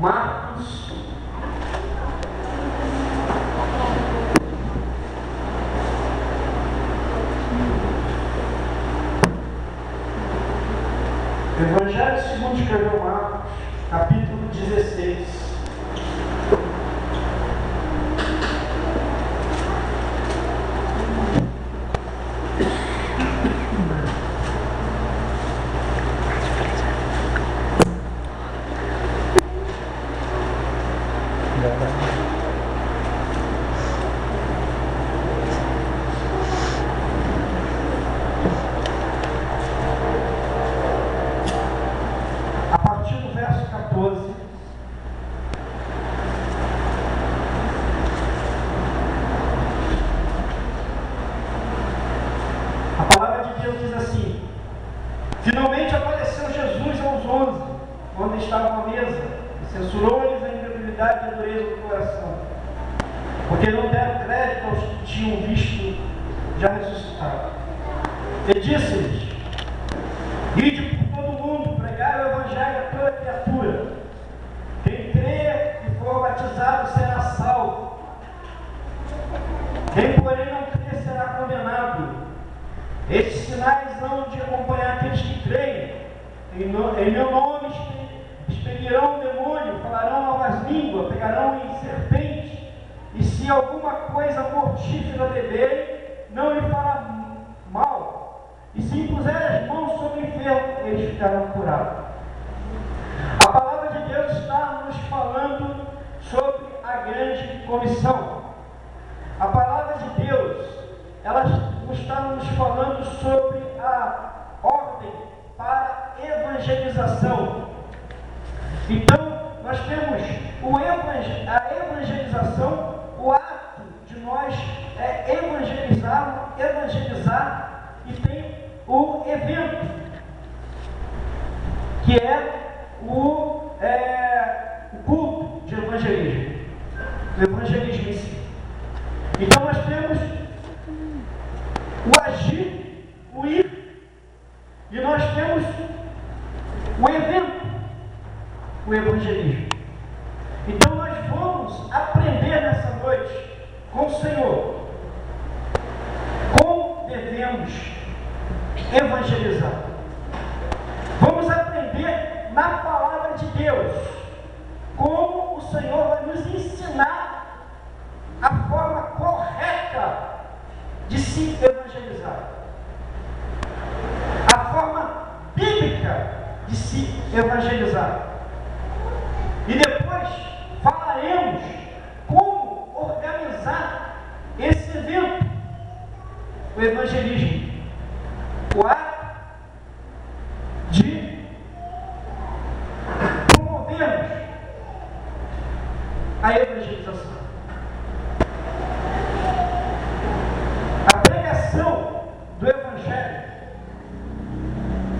Marcos, Evangelho segundo escreveu Marcos, capítulo 16. A partir do verso 14, a palavra de Deus diz assim: finalmente apareceu Jesus aos 11, quando estavam à mesa, e censurou-lhes a incredulidade e a dureza do coração, porque não deram crédito aos que tinham visto já ressuscitado. E disse-lhes: ide por todo o mundo, pregai o evangelho a toda criatura. Quem crer e for batizado será salvo. Quem, porém, não crer será condenado. Estes sinais hão de acompanhar aqueles que creem. Em meu nome expelirão o demônio, falarão novas línguas, pegarão em serpentes, e se alguma coisa mortífera beberem, não lhe fará mal. E se impuserem as mãos sobre o enfermo, eles ficarão curados. A palavra de Deus está nos falando sobre a grande comissão. A palavra de Deus, ela está nos falando sobre a ordem para evangelização. Então, nós temos a evangelização, o ato de nós evangelizar, e tem o evento, que é o culto de evangelismo, o evangelismo em si. Então nós temos o agir, o ir, e nós temos o evento, o evangelismo. Então nós vamos aprender nessa noite com o Senhor como devemos evangelizar. Vamos aprender na palavra de Deus como o Senhor vai nos ensinar a forma correta de se evangelizar, a forma bíblica de se evangelizar. E depois falaremos como organizar esse evento, o evangelismo, o ato de promovermos a evangelização. A pregação do evangelho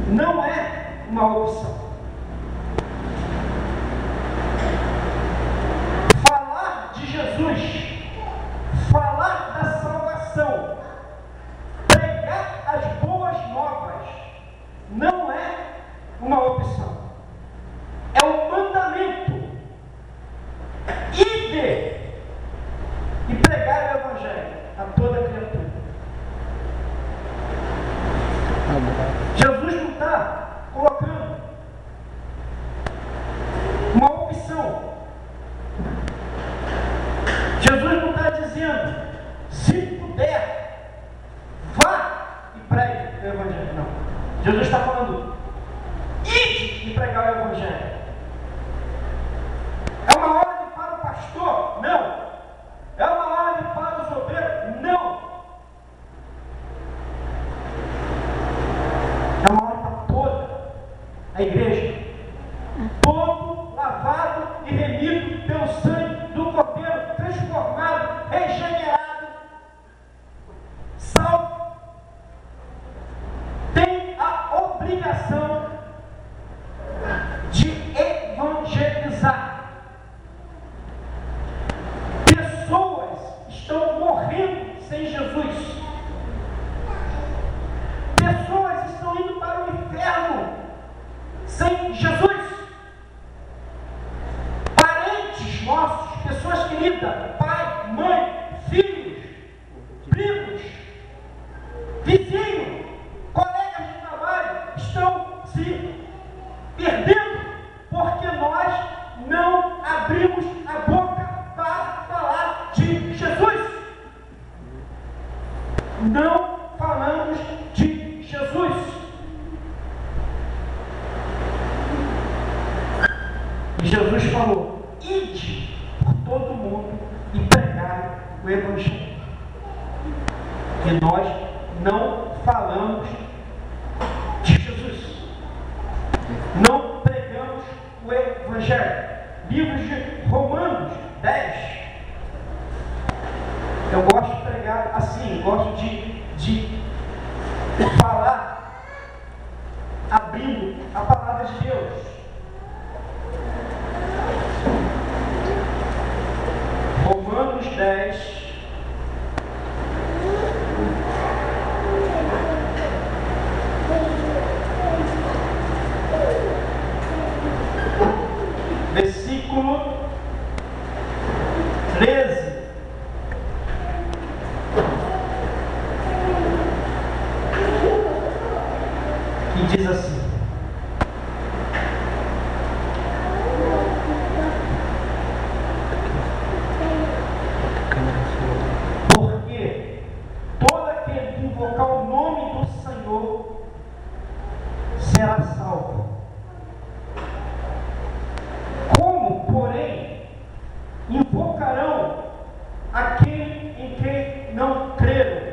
não é uma opção. Falar de Jesus, falar da salvação, pregar as boas novas, não é uma opção. É um mandamento. Ide e pregar o evangelho a toda criatura. Jesus não está colocando uma opção. Jesus não está dizendo: se puder, vá e pregue o evangelho. Não. Jesus está falando: ide e pregar o evangelho. É uma ordem para o pastor? Não. É uma ordem para os obreiros? Não. É uma ordem para toda a igreja. Todo lavado e remido pelo sangue do Cordeiro, transformado, regenerado, salvo, tem a obrigação de evangelizar. Pessoas estão morrendo sem Jesus. Pessoas estão indo para o inferno sem Jesus. querida, pai, mãe, filhos, primos, vizinhos, colegas de trabalho estão se perdendo porque nós não abrimos a boca para falar de Jesus. Não falamos de Jesus. E Jesus falou: ide por todo mundo e pregai o Evangelho. E nós não falamos de Jesus. Não pregamos o Evangelho. Livro de Romanos 10. Eu gosto de pregar assim, gosto de falar abrindo a palavra de Deus. Romanos 10. Versículo 13. Que diz assim: porque todo aquele que invocar o nome do Senhor será salvo. Como, porém, invocarão aquele em quem não creram?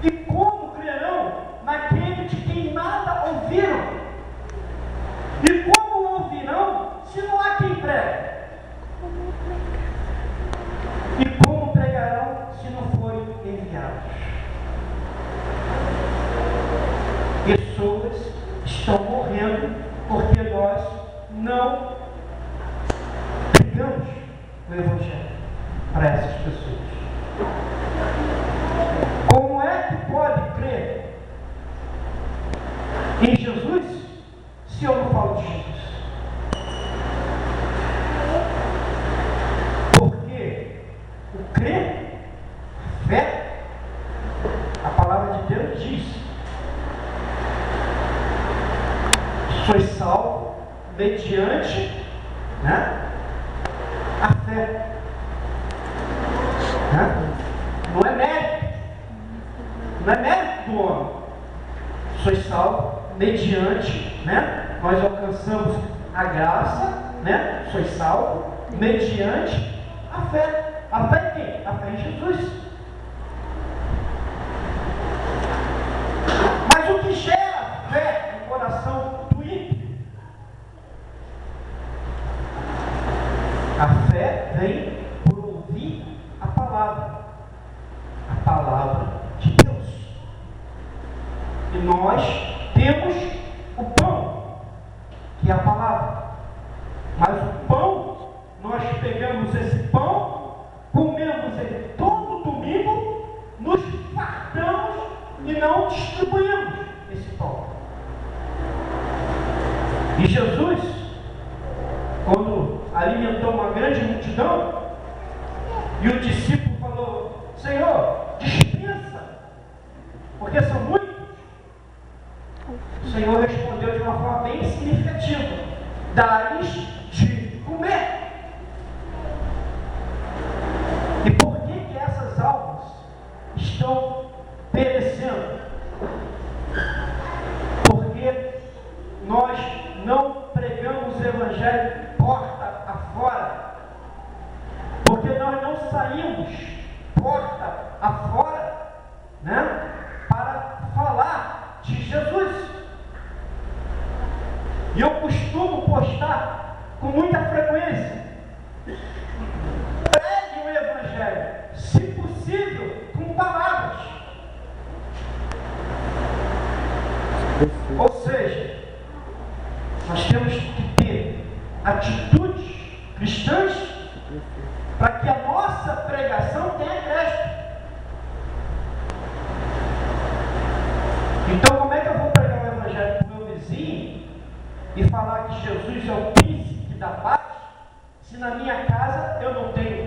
E como crerão naquele de quem nada ouviram? E como ouvirão se não há quem pregue? E como pregarão se não forem enviados? Pessoas estão morrendo porque nós não pregamos o Evangelho para essas pessoas. Como é que pode crer em Jesus se eu não falo de Jesus? Porque o crer, a fé, a palavra de Deus diz: sois salvo mediante, a fé. Não é mérito. Não é mérito do homem. Sois salvo mediante, nós alcançamos a graça, sois salvo mediante a fé. A fé em quem? A fé em Jesus. Mas o que gera fé no coração do ímpio? A fé vem por ouvir a palavra de Deus. E nós temos o pão, que é a palavra. Mas o pão, nós pegamos esse pão, comemos ele todo domingo, nos fartamos e não distribuímos esse pão. E Jesus, quando alimentou uma grande multidão, e o discípulo falou: Senhor, dispensa, porque são muitos. O Senhor respondeu de uma forma bem significativa: dá-lhes de comer. E por que essas almas estão perecendo? Porque nós não pregamos o Evangelho porta afora. Porque nós não saímos porta afora, para falar de Jesus. E eu costumo postar com muita frequência: pregue o Evangelho, se possível, com palavras. Ou seja, nós temos que ter atitudes cristãs para que a nossa pregação tenha crédito. Então, como é que eu vou pregar o Evangelho para o meu vizinho e falar que Jesus é o príncipe da paz, se na minha casa eu não tenho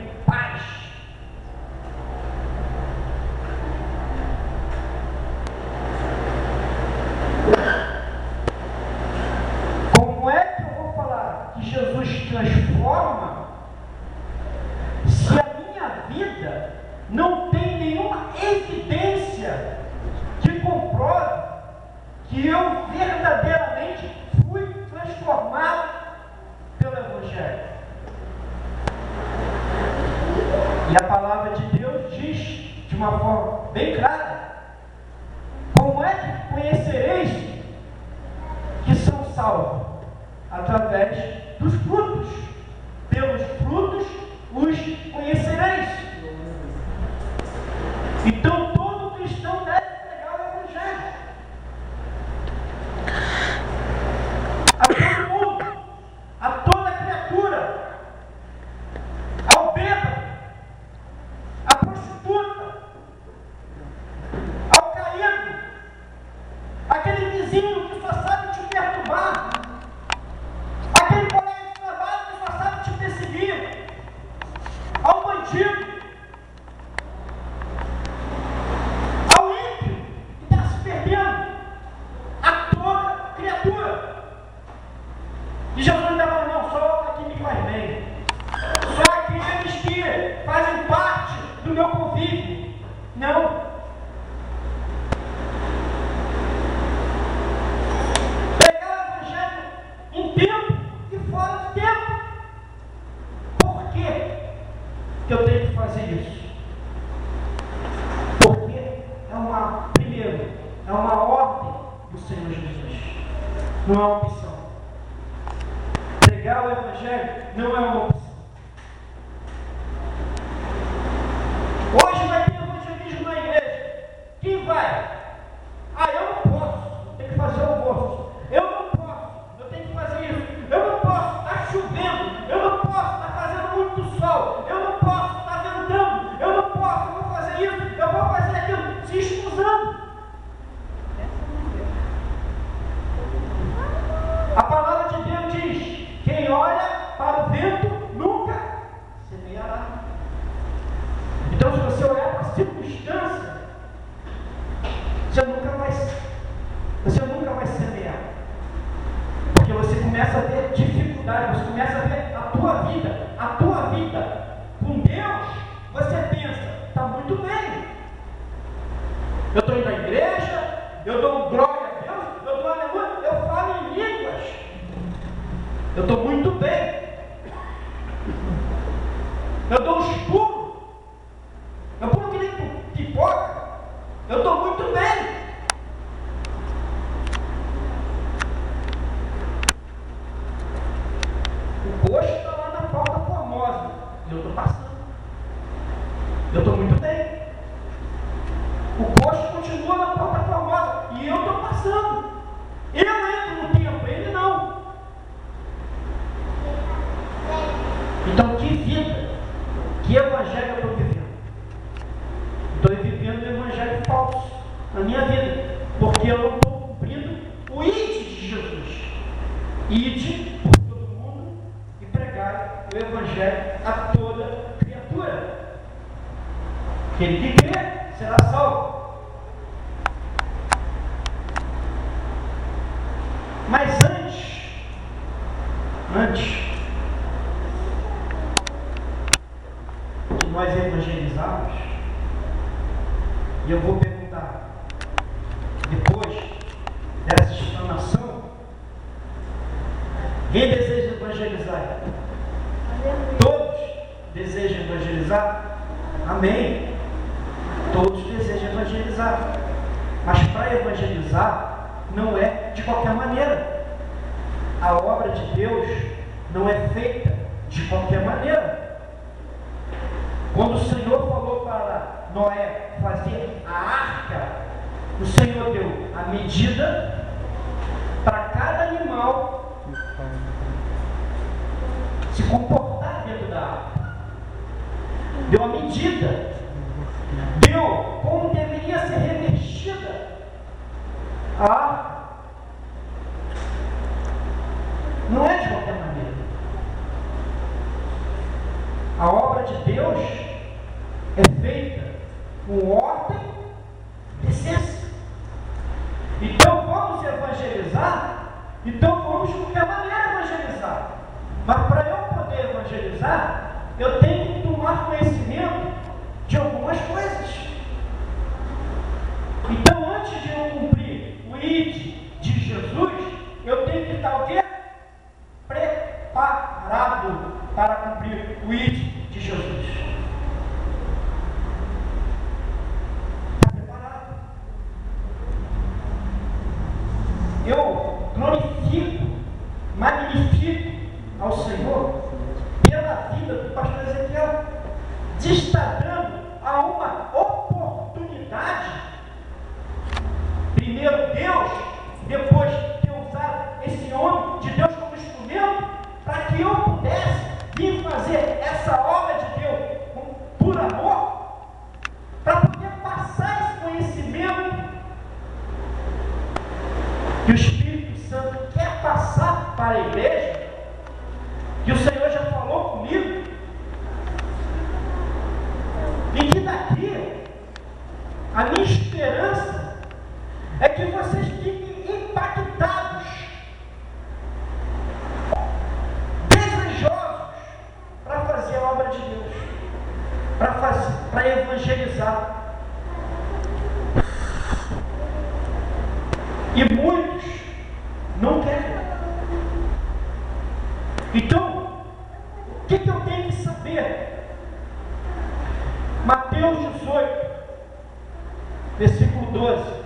uma forma bem clara. Como é que conhecereis que são salvos? Através dos frutos. Pelos frutos os conhecereis. Então todo cristão deve pregar o Evangelho a todo mundo, a toda criatura, ao bêbado, à prostituta, ao caído, aquele vizinho que só sabe te perturbar, aquele colega de trabalho que só sabe te perseguir, ao bandido, ao ímpio que está se perdendo, a toda criatura. E Jesus ainda falou, não, só aqui me faz bem, só aqueles que fazem parte do meu convívio. Não. Pregar o Evangelho em tempo e fora de tempo. Por quê que eu tenho que fazer isso? Porque primeiro, é uma ordem do Senhor Jesus. Não é uma opção. Pregar o Evangelho não é uma opção. Hoje vai ter evangelismo na igreja. Quem vai? Eu não posso, eu tenho que fazer o almoço. Eu não posso, eu tenho que fazer isso. Eu não posso, está chovendo. Eu não posso, está fazendo muito sol. Eu não posso, está ventando. Eu não posso, eu vou fazer isso, eu vou fazer aquilo. Se excusando. A palavra de Deus diz: quem olha para o vento nunca semeará. Então, se você olhar para a circunstância, você nunca vai semear. Porque você começa a ter dificuldade, você começa a ver a tua vida com Deus, você pensa, está muito bem. Eu estou indo à igreja, eu dou glória a Deus, eu dou aleluia, eu falo em línguas. Eu estou muito bem. Eu dou os pulos. Eu pulo que nem pipoca. Eu estou muito bem. O coxo está lá na Porta Formosa. E eu estou passando. Eu estou muito bem. O coxo continua na Porta Formosa. E eu estou passando. Eu entro no tempo, ele não. Então, que vida, que evangelho eu estou vivendo? Estou vivendo um evangelho falso na minha vida, porque eu não estou cumprindo o ide de Jesus. Ide por todo mundo e pregai o evangelho a toda criatura. Aquele que crê será salvo. Mas antes de nós evangelizarmos, e eu vou perguntar, depois dessa explanação, quem deseja evangelizar? Todos desejam evangelizar? Amém. Todos desejam evangelizar. Mas para evangelizar, não é de qualquer maneira. A obra de Deus não é feita de qualquer maneira. Quando o Senhor falou para Noé fazer a arca, o Senhor deu a medida para cada animal se comportar dentro da arca. Deu a medida. Deu como deveria ser revestida a arca. Não é de qualquer maneira. A obra de Deus é feita com ordem e decência. Então vamos evangelizar, então vamos de qualquer maneira evangelizar. Mas para eu poder evangelizar, eu tenho que tomar conhecimento de algumas coisas. Então, antes de eu cumprir o ide de Jesus, eu tenho que estar o quê? Preparado para cumprir o ide de Jesus. te está dando a uma oportunidade. Primeiro Deus, depois de eu usar esse homem de Deus como instrumento, para que eu pudesse vir fazer essa obra de Deus por amor, para poder passar esse conhecimento que o Espírito Santo quer passar para a igreja, que o Senhor já falou comigo, e que daqui a minha esperança é que vocês fiquem impactados, desejosos para fazer a obra de Deus, para evangelizar. E muitos não querem. Então, o que eu tenho que saber? Mateus 18, versículo 12.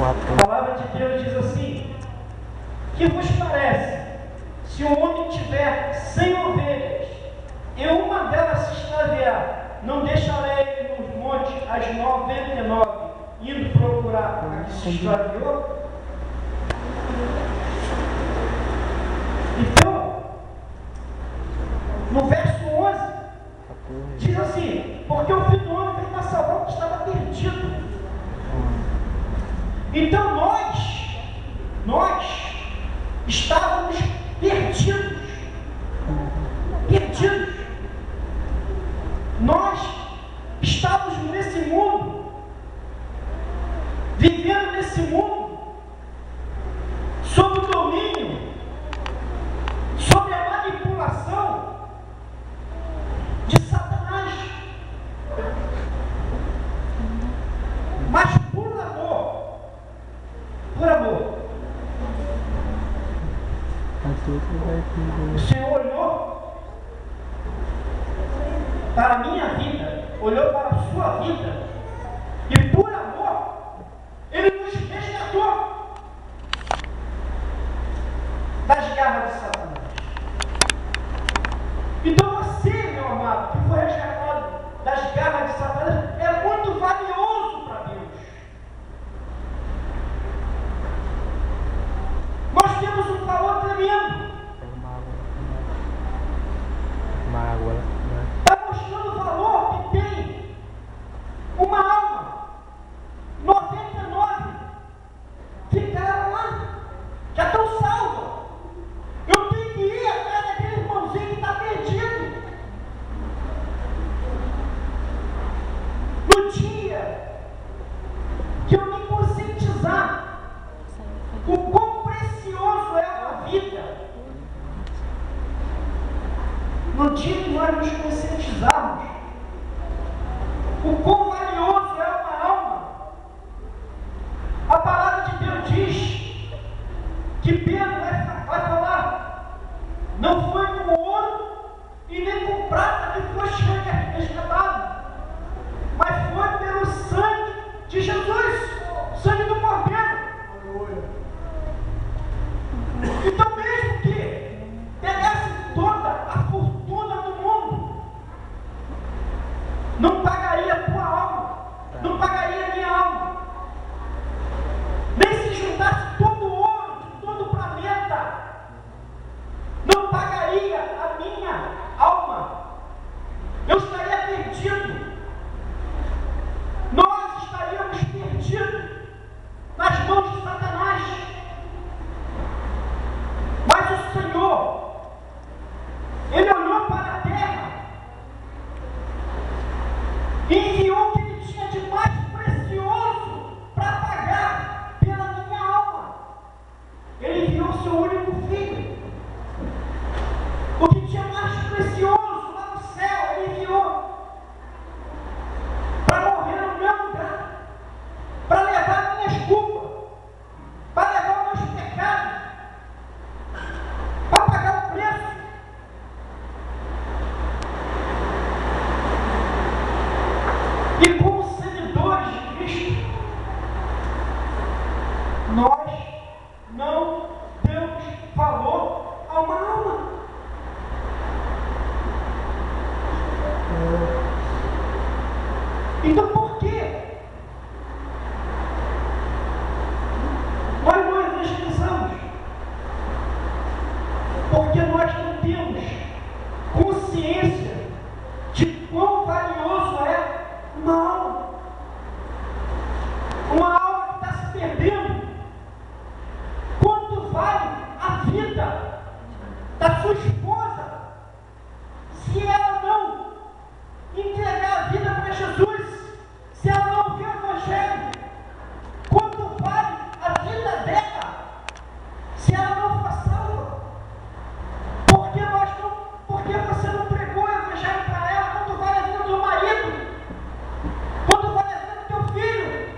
A palavra de Deus diz assim: que vos parece, se um homem tiver 100 ovelhas e uma delas se extraviar, não deixará ele nos montes as 99 indo procurar a que se extraviou? Então, no verso 11 diz assim: porque o Filho do Homem veio para salvar o que estava perdido. Então nós estávamos perdidos. Nós estávamos nesse mundo, vivendo nesse mundo, sob o domínio, sob a manipulação de Satanás. Mas por amor, o Senhor olhou para a minha vida, olhou para a sua vida, e por amor, Ele nos resgatou das garras de Satanás. Então você, meu amado, que foi resgatado das garras de Satanás, é muito valioso para Deus. Nós temos um valor tremendo. Está mostrando o valor que tem uma alma. 99 ficaram lá, já estão salvas. Eu tenho que ir atrás daquele irmãozinho que está perdido. No dia que eu me conscientizar o quão precioso é a vida, no dia que nós nos conscientizarmos o quão valioso é uma alma, a palavra de Deus diz que Pedro vai falar: não foi com ouro e nem com prata que foste resgatado, mas foi pelo sangue de Jesus, sangue do Cordeiro. Então, mesmo que pegasse toda a fortuna do mundo, não pagaria por E como seguidores de Cristo, nós não damos valor a uma alma. Então por quê? Nós não evangelizamos. Porque nós não temos consciência de quão valioso é uma alma. Uma alma que está se perdendo. Quanto vale a vida da sua esposa se ela não entregar a vida para Jesus? Se ela não ouvir o Evangelho? Quanto vale a vida dela se ela não for salva? Porque você não pregou o Evangelho para ela? Quanto vale a vida do teu marido? Quanto vale a vida do teu filho?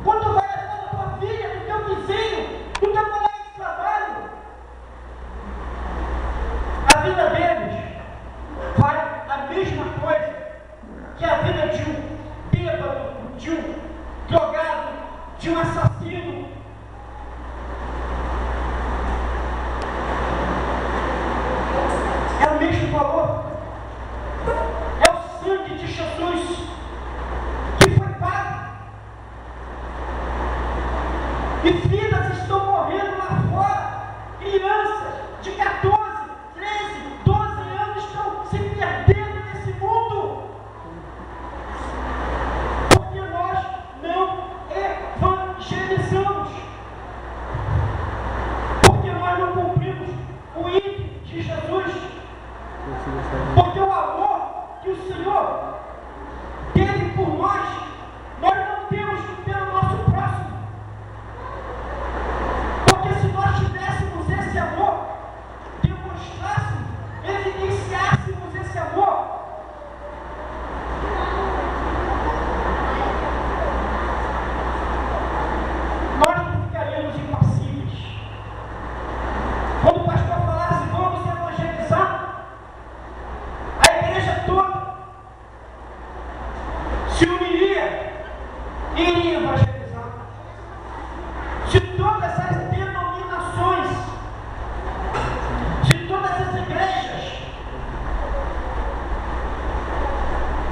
Quanto vale a vida da tua filha, do teu vizinho, do teu colega de trabalho? A vida deles vale a mesma coisa que a vida de um bêbado, de um drogado, de um assassino. É o mesmo valor. É o sangue de Jesus que foi pago. E vidas estão morrendo lá fora. Crianças de 14, 13, 12 anos estão se perdendo nesse mundo. Porque nós não evangelizamos. Porque nós não cumprimos o ídolo de Jesus. Porque o amor que o Senhor teve por nós não temos pelo nosso próximo. Porque se nós tivéssemos esse amor, demonstrássemos, evidenciássemos esse amor, nós não ficaríamos impassíveis. Quando o pastor falasse, vamos evangelizar, a igreja toda se uniria e iria evangelizar. Se todas as denominações, se todas as igrejas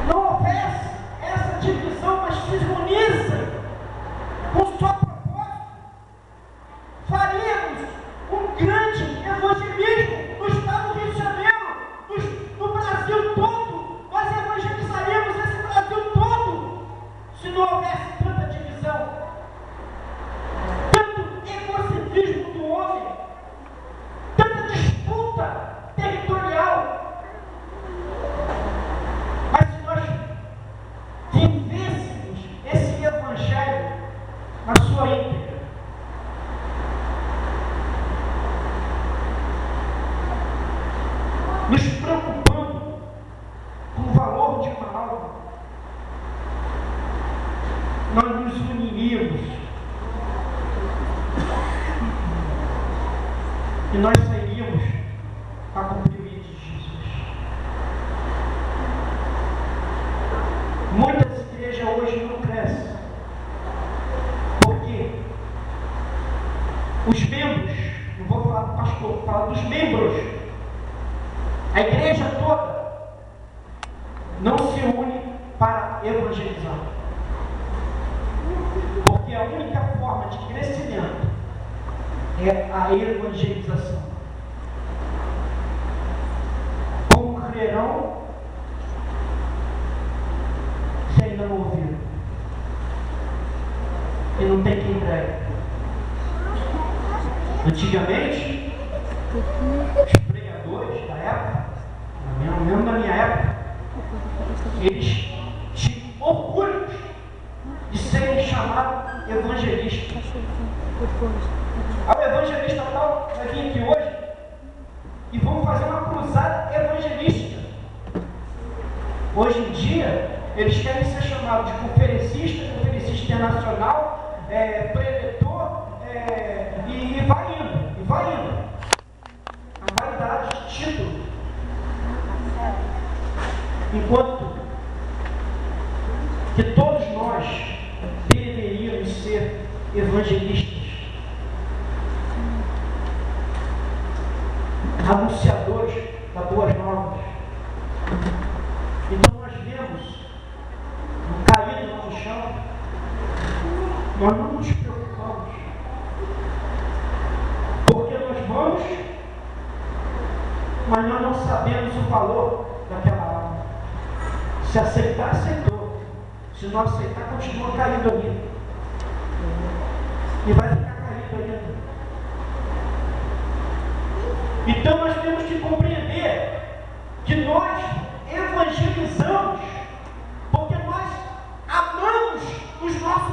não houvesse essa divisão, mas se unissem com só propósito, faríamos um grande evangelismo no estado do Rio de Janeiro, no Brasil todo. Nós evangelizaríamos esse Brasil todo se não houvesse tanta divisão, tanto egocentrismo do homem, tanta disputa territorial. Mas se nós vivêssemos esse evangelho na sua íntegra, nos preocupando com o valor de uma alma, nós nos uniríamos e nós sairíamos a cumprir o ídolo de Jesus. Muitas igrejas hoje não crescem porque os membros, não vou falar do pastor, vou falar dos membros, a igreja toda não se une para evangelizar. Porque a única forma de crescimento é a evangelização. Como crerão se ainda não ouviram? E não tem quem pregue. Antigamente, os pregadores da época, mesmo na minha época, eles tinham orgulho de serem chamados evangelistas. O evangelista tal vai vir aqui hoje e vamos fazer uma cruzada evangelística. Hoje em dia, eles querem ser chamados de conferencista internacional, preletor, e vai indo. A vaidade de título. Enquanto que todos evangelistas, anunciadores das boas novas. Então nós vemos caído no chão, nós não nos preocupamos, porque nós vamos, mas nós não sabemos o valor daquela alma. Se aceitar, aceitou. Se não aceitar, continua caído ali. E vai ficar caído ainda. Então nós temos que compreender que nós evangelizamos porque nós amamos o nosso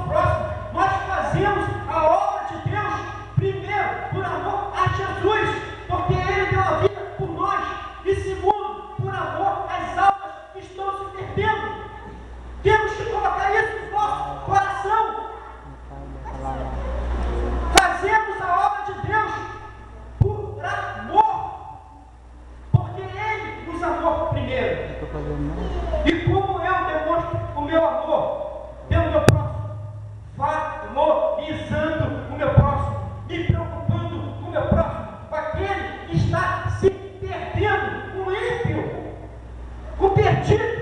próximo. Nós fazemos a obra de Deus primeiro por amor a Jesus, porque Ele deu a vida por nós, e segundo, por amor às almas que estão se perdendo. Temos que colocar isso no nosso coração. Fazemos a obra de Deus por amor, porque Ele nos amou primeiro. E como eu demonstro o meu amor pelo meu próximo? Valorizando o meu próximo, me preocupando com o meu próximo, com aquele que está se perdendo, o ímpio, o perdido.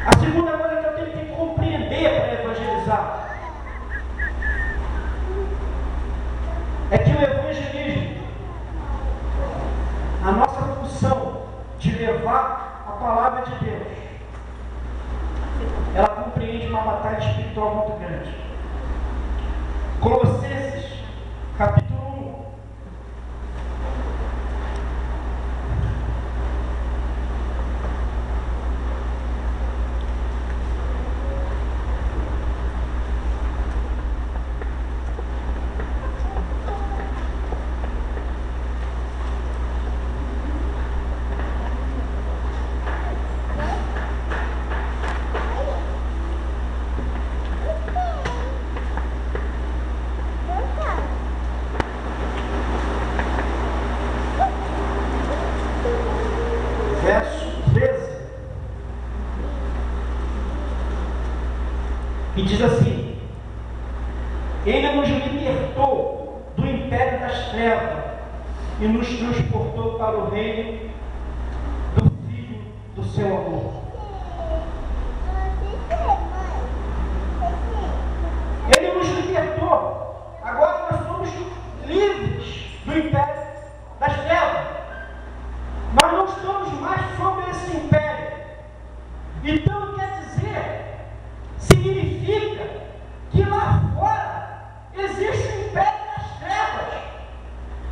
A segunda coisa que eu tenho que compreender para evangelizar é que o evangelismo, a nossa função de levar a palavra de Deus, ela compreende uma batalha espiritual muito grande. Colossenses, capítulo 1. E diz assim: Ele nos libertou do império das trevas e nos transportou para o reino do Filho do seu amor. Ele nos libertou. Agora nós somos livres do império das trevas. Nós não estamos mais sob esse império. Então quer dizer, significa que lá fora existe um império das trevas.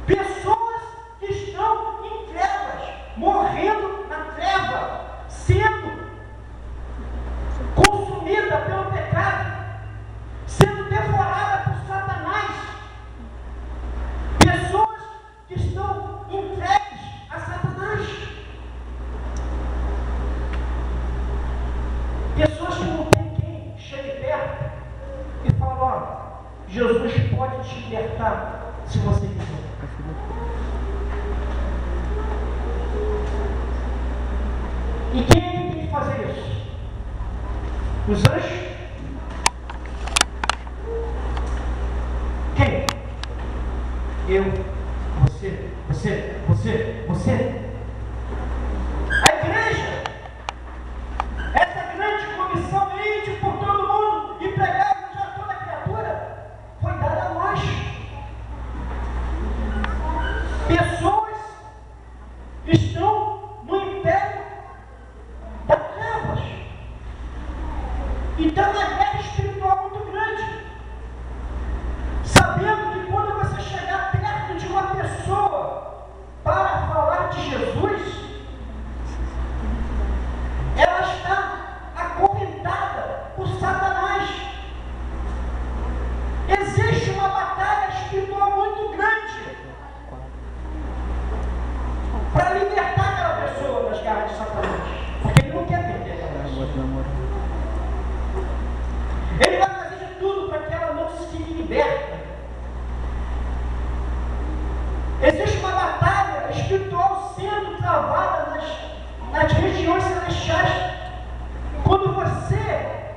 Pessoas que estão em trevas, morrendo na treva, sendo consumida pelo pecado, sendo devorada por Satanás. Pessoas que estão entregues a Satanás. Pessoas que não têm quem chegue perto e fala: ó, Jesus pode te libertar se você quiser. E quem é que tem que fazer isso? Os anjos? Quem? Eu, você. A igreja, essa grande comissão íntima por todo mundo e pregar a toda criatura, foi dada a nós. Pessoas estão no império das trevas. Então a guerra espiritual é muito grande. Sabendo que quando você chegar perto de uma pessoa para falar de Jesus, ela está acorrentada por Satanás. Existe uma batalha espiritual muito grande para libertar aquela pessoa das garras de Satanás, porque ele não quer perder aquela pessoa. Ele vai fazer de tudo para que ela não se liberta. Existe uma batalha espiritual sendo travada nas regiões celestiais. Quando você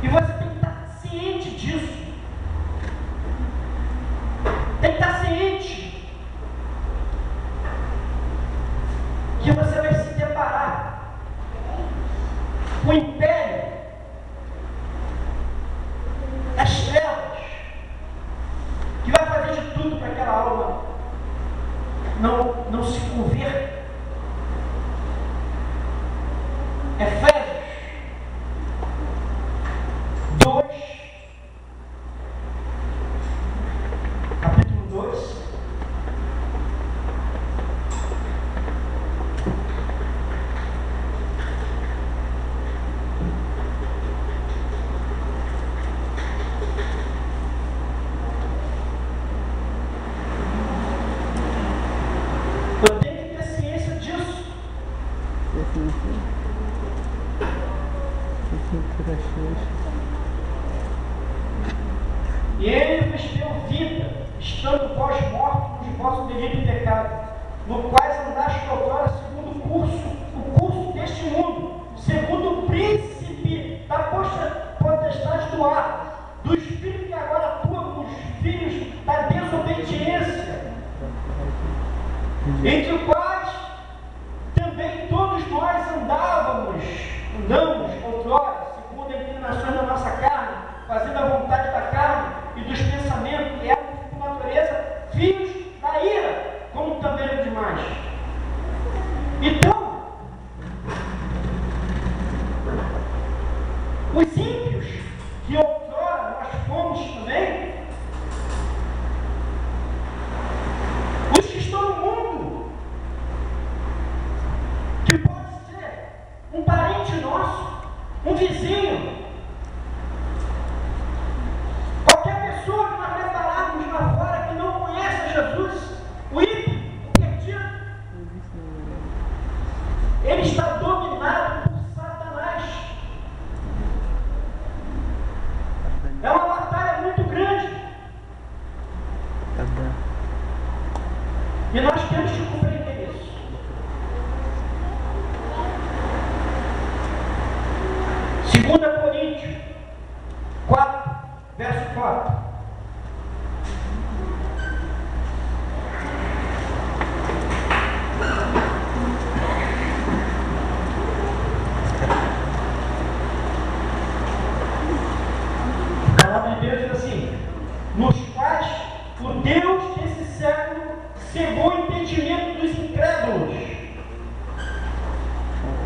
E você tem que estar ciente disso. Tem que estar ciente que você vai se deparar com o império das trevas, que vai fazer de tudo para aquela alma não se converta. Efésios 2, capítulo 2. Eu tenho que ter ciência disso. E ele vos deu vida, estando vós mortos nos vossos delitos e pecados, no quais andastes outrora segundo o curso deste mundo, segundo o príncipe da potestade do ar, do espírito que agora atua nos filhos da desobediência, entre os quais também todos nós andamos outrora, segundo as inclinações da nossa carne, fazendo a vontade da carne e dos pensamentos, que eram por natureza filhos da ira, como também os demais. Então, os ímpios, que outrora nós fomos também, os que estão no mundo, que pode ser um parente nosso, um vizinho, qualquer pessoa que nós repararmos lá fora que não conhece Jesus, o ímpio, o perdido, ele está dominado por Satanás. É uma batalha muito grande. E nós temos que compreender isso. Segunda Coríntios 4, verso 4. A palavra de Deus diz assim: nos quais o Deus desse século cegou o entendimento dos incrédulos,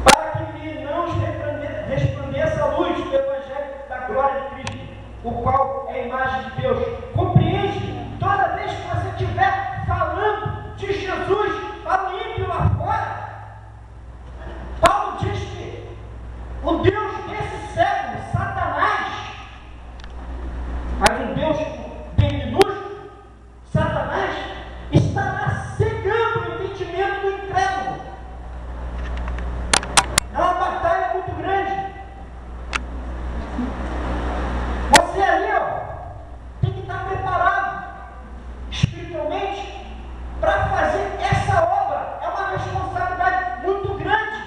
para que lhe não resplandeça a luz do Evangelho da glória de Cristo, o qual é a imagem de Deus. Compreende? Toda vez que você estiver falando de Jesus para o ímpio lá fora, Paulo diz que o Deus desse século, Satanás, mas um Deus bem minúsculo, Satanás, estará cegando o entendimento do incrédulo. É uma batalha muito grande. Você ali, tem que estar preparado espiritualmente para fazer essa obra. É uma responsabilidade muito grande.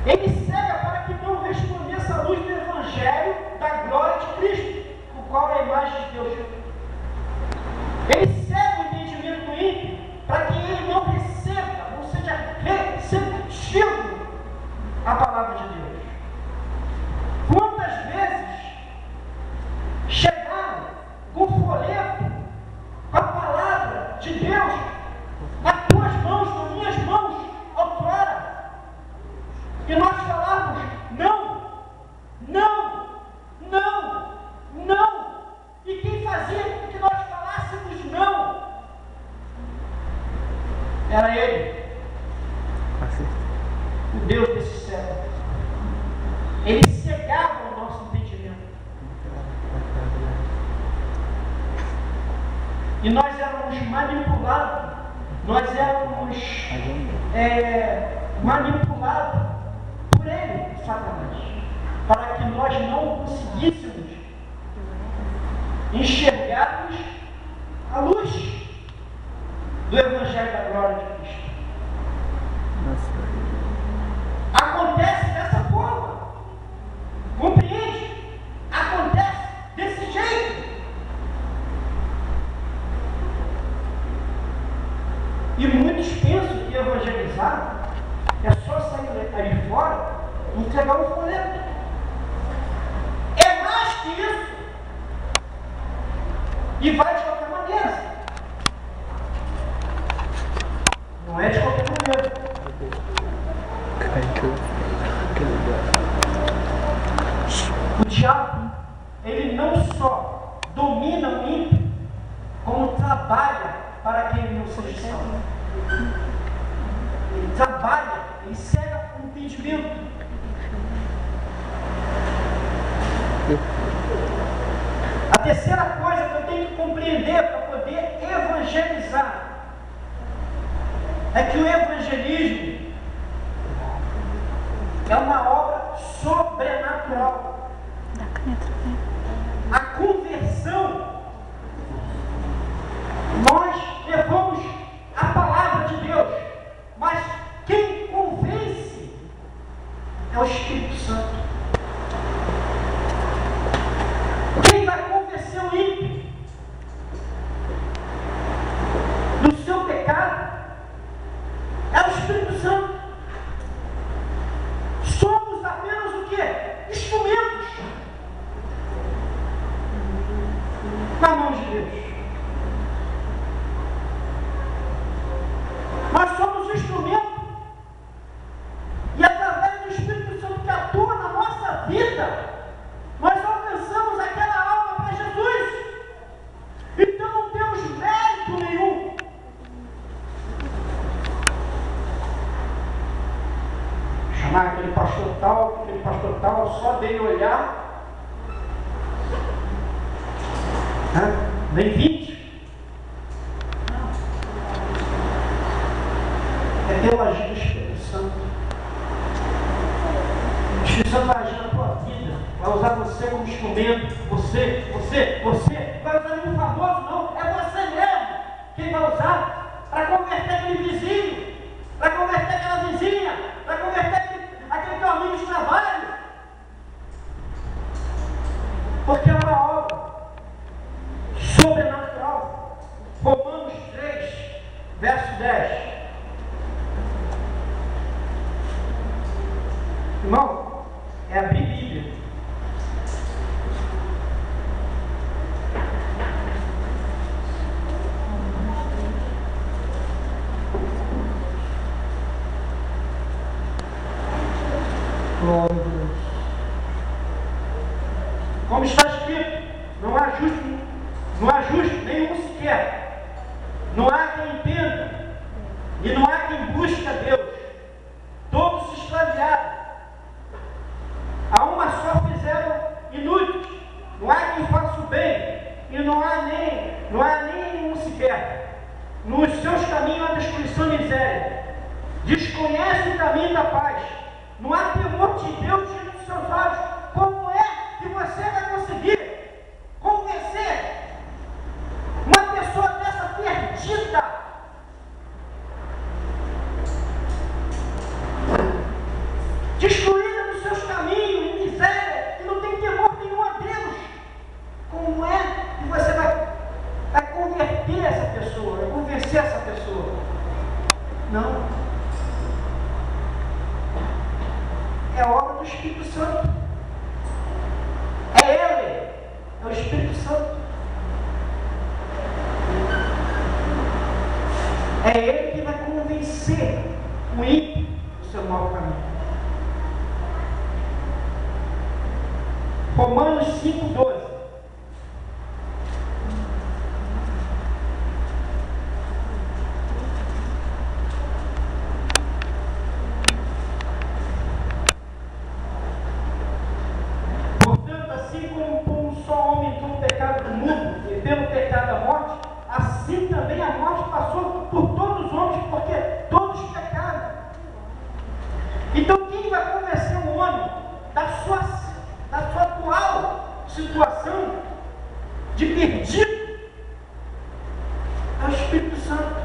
Ele cega para que não resplandeça a luz do Evangelho da glória de Cristo, o qual é a imagem de Deus. Ele cega o entendimento do ímpio para que ele não receba, não seja receptivo à palavra de Deus. Quantas vezes chegaram com folheto, com a palavra de Deus nas tuas mãos, nas minhas mãos, outrora, e nós falávamos não, não, não, não, e quem fazia com que nós falássemos não era ele, o Deus desse século. Ele cegava o nosso entendimento, e nós éramos manipulados, manipulados por ele, Satanás, para que nós não conseguíssemos enxergarmos a luz do Evangelho da glória de Cristo. lá, é só sair aí fora e entregar o folheto. É mais que isso. E vai de qualquer maneira. Não é de qualquer maneira. O diabo, ele não só domina o ímpio, como trabalha para que ele não seja salvo. Ele trabalha, ele cega o entendimento. A terceira coisa que eu tenho que compreender para poder evangelizar é que o evangelismo é uma obra sobrenatural. A conversão, nós levamos a palavra de Deus, mas quem convence é o Espírito Santo. Quem vai convencer o ímpio do seu pecado é o Espírito Santo. Somos apenas o quê? Instrumentos na mão de Deus. Nós somos um instrumento, e através do Espírito Santo que atua na nossa vida, nós alcançamos aquela alma para Jesus. Então não temos mérito nenhum. Chamar aquele pastor tal, só dele olhar, nem 20. É pelo agir do Espírito Santo. O Espírito Santo vai agir na tua vida, vai usar você como instrumento. Você, vai usar nenhum famoso, não, é você mesmo quem vai usar para converter aquele vizinho, para converter aquela vizinha, para converter aquele teu amigo de trabalho. Porque é uma obra sobrenatural. Romanos 3, verso 10. Irmão, é abrir Bíblia. Glória a Deus. Como está escrito, não há justo nenhum sequer. Não há quem entenda, e não há quem busque a Deus. Todos se extraviaram. A uma só fizeram inúteis. Não há quem faça o bem, e não há nem nenhum sequer. Nos seus caminhos há destruição e miséria. Desconhece o caminho da paz. Não há temor de Deus diante dos seus olhos. Como é que você vai conseguir convencer uma pessoa dessa perdida? Destruída nos seus caminhos, em miséria, e não tem temor nenhum a Deus. Como é que você vai converter essa pessoa, vai convencer essa pessoa? Não. É obra do Espírito Santo. É Ele, é o Espírito Santo. É Ele que vai convencer o ímpio do seu mau caminho. Romanos 5,12. Portanto, assim como por um só homem entrou o pecado do mundo, e pelo pecado a morte, assim também a morte passou por todos os homens, porque todos pecaram. Então, quem vai convencer o homem da sua atual situação de perdido? É o Espírito Santo.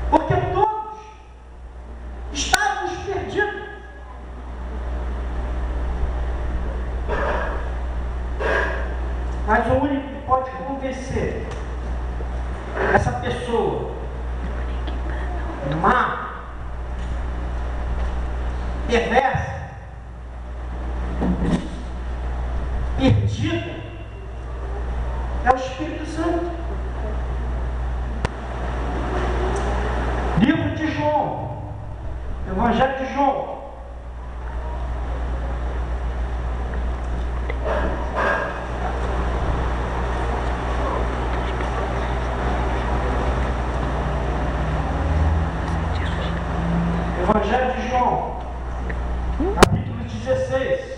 Porque todos estávamos perdidos. Mas o único que pode convencer essa pessoa má, perversa, perdida, é o Espírito Santo. Livro de João, Evangelho de João, Evangelho de João, capítulo 16.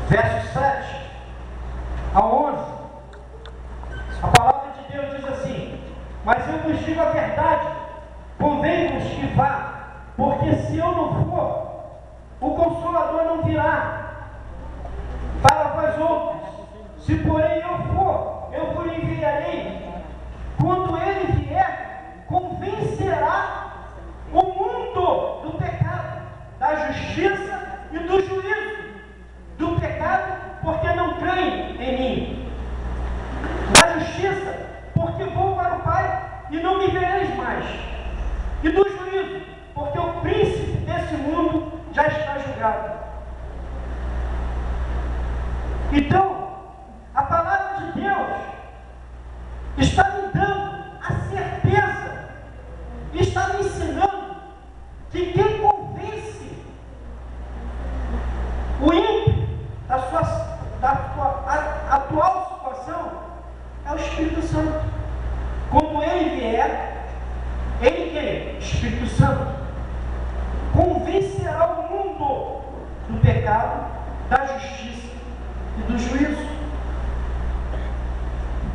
Verso 7 ao 11. A palavra de Deus diz assim: mas eu vos digo a verdade, convém-vos que vá, porque se eu não for, o Consolador não virá para vós outros. Se porém eu for, eu vos enviarei. Quando ele vier, convencerá o mundo do pecado, da justiça e do juízo. Do pecado, porque não creem em mim. Da justiça, porque vou para o Pai e não me vereis mais. E do juízo, porque o príncipe desse mundo já está julgado. Então, a palavra de Deus está me dando a certeza, está me ensinando que quem convence o ímpio da sua atual situação é o Espírito Santo. Quando ele vier, ele quem? Espírito Santo convencerá o mundo do pecado, da justiça e do juízo.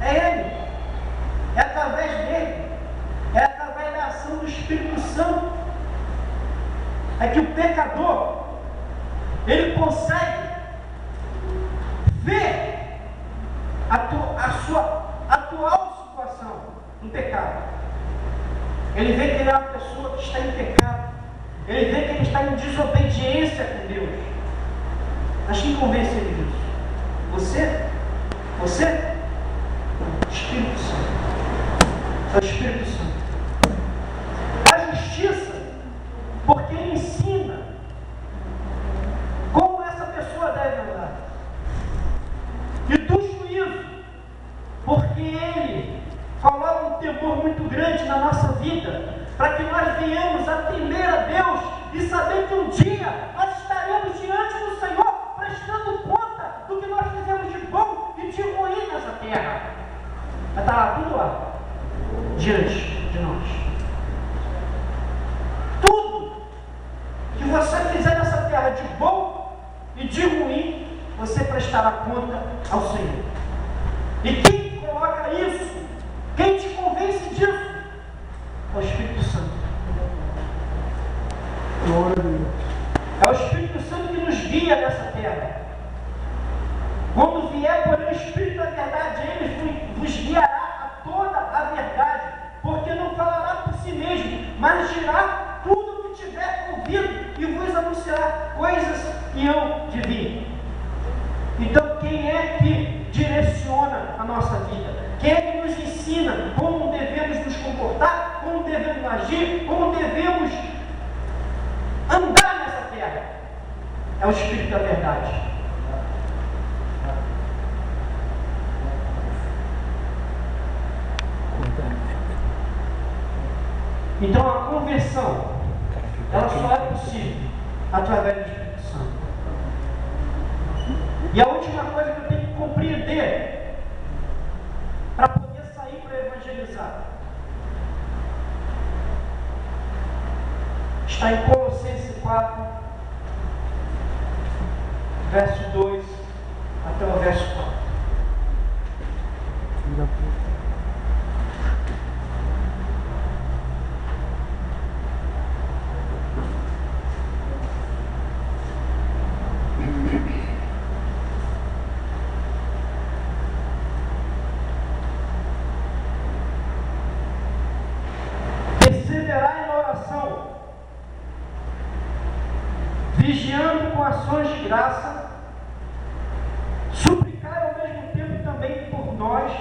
É ele, é através dele, é através da ação do Espírito Santo, é que o pecador ele consegue ver a sua atual situação no pecado. Ele vê que ele é uma pessoa que está em pecado, ele vê que ele está em desobediência com Deus. Mas quem convence ele disso? Você? Você? Espírito Santo. É o Espírito Santo. A justiça, porque ele ensina como essa pessoa deve andar. E do juízo, porque ele coloca um temor muito grande na nossa vida, para que nós venhamos a temer a Deus e saber que um dia nós estaremos diante do Senhor, prestando conta do que nós fizemos de bom e de ruim nessa terra. Vai estar lá tudo lá, diante de nós. Tudo que você fizer nessa terra de bom e de ruim, você prestará conta ao Senhor. E quem coloca isso, quem te convence disso, é o Espírito Santo. Glória a Deus. É o Espírito Santo que nos guia nessa terra. Quando vier, porém, o Espírito da verdade, ele vos guiará a toda a verdade, porque não falará por si mesmo, mas dirá tudo o que tiver ouvido e vos anunciará coisas que hão de vir. Então, quem é que direciona a nossa vida? Quem é que nos ensina como devemos nos comportar, como devemos agir, como devemos andar nessa terra? É o Espírito da verdade. Então a conversão, ela só é possível através do Espírito Santo. E a última coisa que eu tenho que compreender para poder sair para evangelizar está em Colossenses 4, verso 2 até o verso 4. Perseverai na oração, vigiando com ações de graça, suplicai ao mesmo tempo também nós,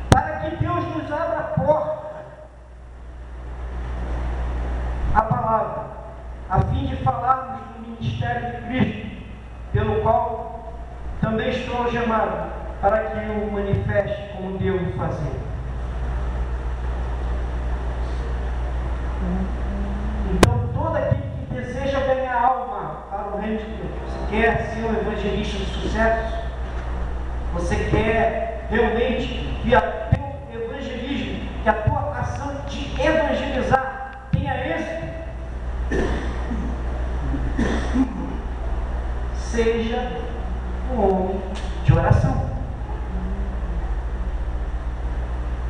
para que Deus nos abra a porta, a palavra, a fim de falarmos do ministério de Cristo, pelo qual também estou algemado, para que o manifeste como devo fazer. Então, todo aquele que deseja ganhar alma para o reino de Deus, você quer ser um evangelista de sucesso? Você quer realmente que o teu evangelismo, que a tua ação de evangelizar tenha êxito? Seja um homem de oração.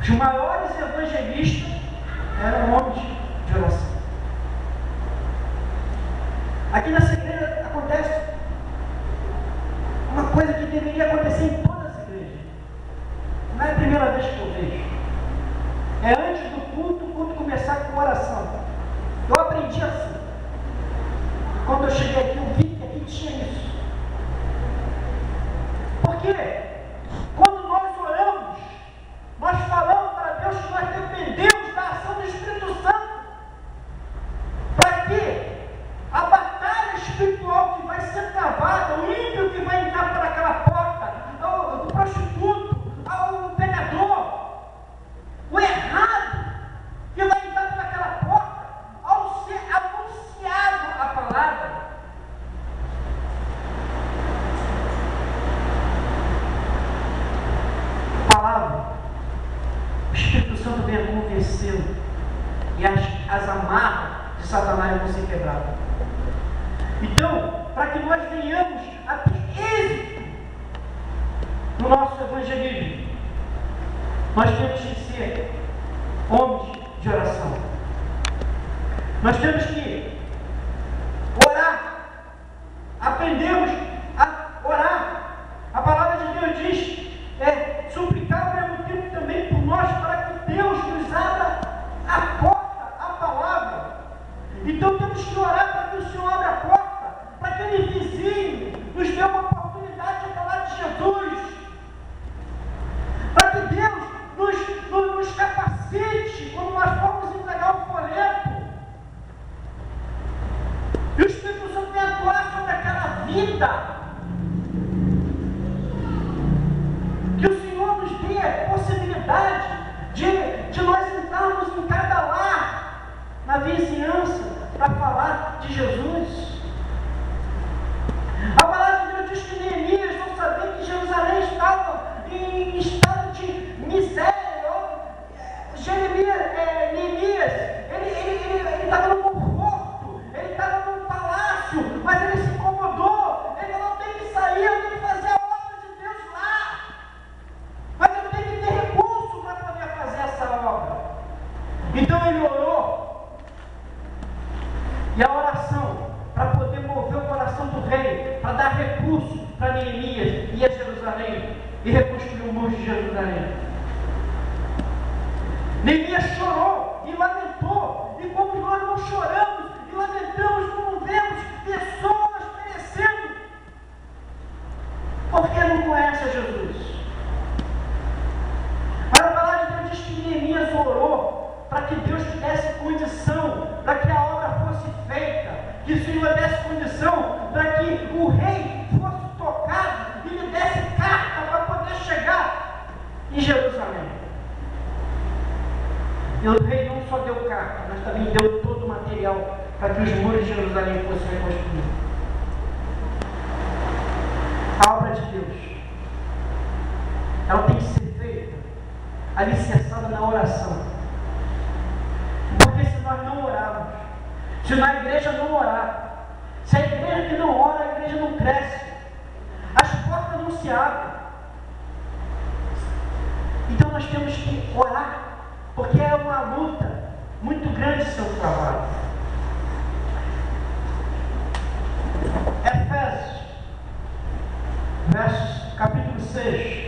Os maiores evangelistas eram homens de oração. Aqui nessa igreja acontece uma coisa que deveria acontecer em todas as igrejas. Não é a primeira vez que eu vejo. É antes do culto, o culto começar com oração. Eu aprendi assim. Quando eu cheguei aqui, eu vi que aqui tinha isso. Por quê? Quando nós oramos, nós falamos para Deus que nós dependemos da ação do Espírito Santo. Para quê? A batalha espiritual que vai ser travada, o ímpio que vai entrar por aquela porta, o prostituto, o pecador, o errado que vai entrar por aquela porta, ao ser anunciado a palavra, o Espírito Santo vem a convencê-lo e as amarras de Satanás vão ser quebradas. Então, para que nós venhamos a ter êxito no nosso evangelismo, nós temos que ser homens de oração. Nós temos que orar. Aprendemos a orar. A palavra de Deus diz, suplicar ao mesmo tempo também por nós, para que Deus nos abra a porta, a palavra. Então temos que orar para que o Senhor abra a porta, para que Ele vizinhe, nos dê uma oportunidade de falar de Jesus, para que Deus nos capacite quando nós formos entregar o folheto, e o Espírito Santo vem atuar sobre aquela vida, que o Senhor nos dê a possibilidade de nós entrarmos em cada lar, na vizinhança, para falar de Jesus. A palavra de Deus diz que Neemias não sabia que Jerusalém estava em estado de miséria. Neemias, ele estava no conforto, ele estava num palácio, mas ele se incomodou. Ele falou: tem que sair, eu tenho que fazer a obra de Deus lá, mas eu tenho que ter recurso para poder fazer essa obra. Então ele orou, e a oração, para poder mover o coração do rei, para dar recurso para Neemias ir a Jerusalém e reconstruir o muro de Jerusalém. Neemias chorou e lamentou, e como nós não choramos e lamentamos, como vemos pessoas perecendo, porque não conhece a Jesus. Mas a palavra de Deus diz que Neemias orou para que Deus desse condição, para que a obra fosse feita, que o Senhor desse condição para que o rei fosse tocado e lhe desse carta para poder chegar em Jerusalém. E o rei não só deu carta, mas também deu todo o material para que os muros de Jerusalém fossem reconstruídos. A obra de Deus, ela tem que ser feita alicerçada na oração. Porque se nós não orarmos, se na igreja não orar, se a igreja que não ora, a igreja não cresce, as portas não se abrem. Então nós temos que orar, porque é uma luta muito grande ser um trabalho. Efésios, capítulo 6.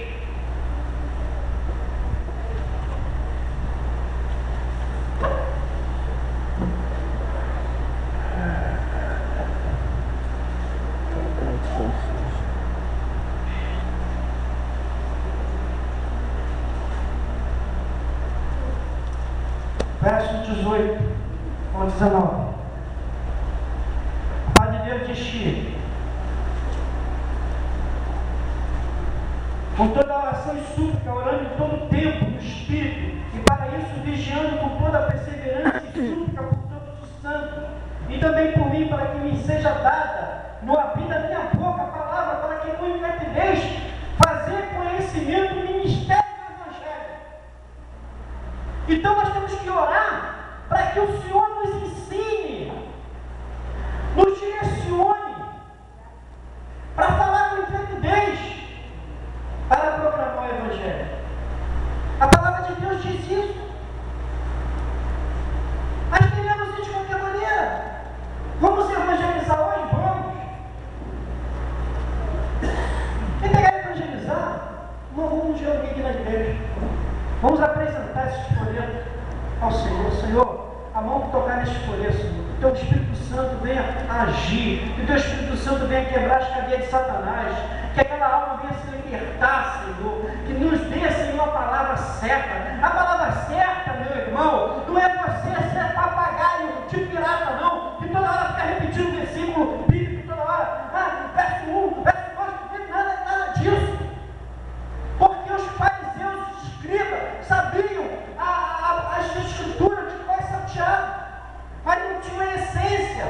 verso 18 ao 19. A palavra de Deus diz que, com toda oração e súplica, orando em todo o tempo, no Espírito, e para isso vigiando com toda a perseverança e súplica por todos os santos, e também por mim, para que me seja dada, no abrir da minha boca, a palavra, para que com intrepidez fazer conhecimento do ministério do Evangelho. Então nós temos que orar para que o Senhor nos ensine, nos direcione, para falar com intrepidez, para proclamar o Evangelho. A palavra de Deus diz isso. Mas queremos ir de qualquer maneira. Vamos evangelizar hoje? Vamos. Quem quer evangelizar? Não vamos reunir aqui na igreja. Vamos apresentar esses folhetos ao Senhor. Senhor, a mão que tocar nesse folheto, Senhor, que o Teu Espírito Santo venha agir, que o Teu Espírito Santo venha quebrar as cadeias de Satanás, que aquela alma venha se libertar, Senhor, que nos dê, Senhor, a palavra certa. A palavra certa, meu irmão, não é você ser papagaio de pirata, não, que toda hora fica repetindo o versículo bíblico, toda hora, verso 1, verso 2, nada disso. Porque os fariseus e os escribas sabiam as escrituras de qual é salteado, mas não tinham a essência.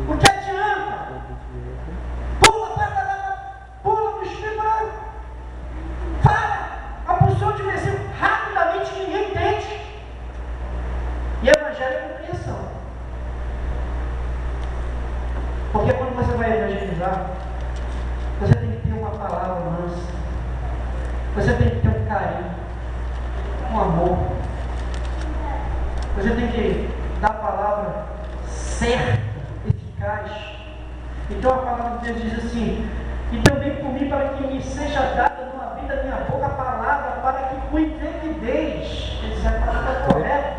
O que adianta? Pula no espírito, fala a posição de versículo rapidamente, ninguém entende. E evangelho é compreensão. Porque quando você vai evangelizar, você tem que ter uma palavra mansa, você tem que ter um carinho, um amor, você tem que dar a palavra certa, eficaz. Então a palavra de Deus diz assim: e também por mim, para que me seja dada no abrir da minha boca a palavra, para que com intrepidez, quer dizer, a palavra correta,